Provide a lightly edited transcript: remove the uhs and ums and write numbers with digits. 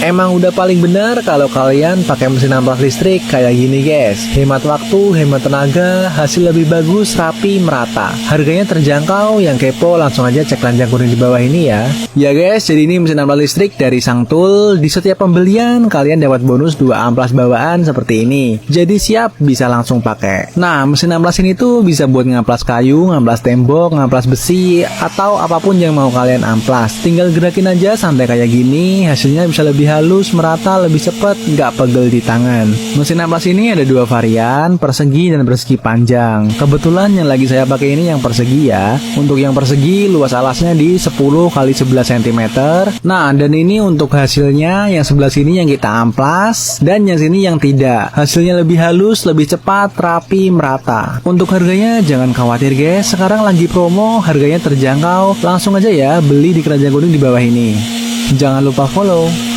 Emang udah paling benar kalau kalian pakai mesin amplas listrik kayak gini guys. Hemat waktu, hemat tenaga, hasil lebih bagus, rapi, merata. Harganya terjangkau, yang kepo langsung aja cek keranjang kuning di bawah ini ya. Ya guys, jadi ini mesin amplas listrik dari Sang Tool. Di setiap pembelian kalian dapat bonus 2 amplas bawaan seperti ini. Jadi siap bisa langsung pakai. Nah, mesin amplas ini tuh bisa buat ngamplas kayu, ngamplas tembok, ngamplas besi, atau apapun yang mau kalian amplas. Tinggal gerakin aja santai kayak gini, hasilnya bisa lebih halus, merata, lebih cepat, nggak pegel di tangan. Mesin amplas ini ada 2 varian, persegi dan persegi panjang. Kebetulan yang lagi saya pakai ini yang persegi ya. Untuk yang persegi luas alasnya di 10 x 11 cm. Nah, dan ini untuk hasilnya yang sebelah sini yang kita amplas dan yang sini yang tidak. Hasilnya lebih halus, lebih cepat, rapi, merata. Untuk harganya jangan khawatir guys, sekarang lagi promo, harganya terjangkau. Langsung aja ya beli di keranjang kuning di bawah ini. Jangan lupa follow.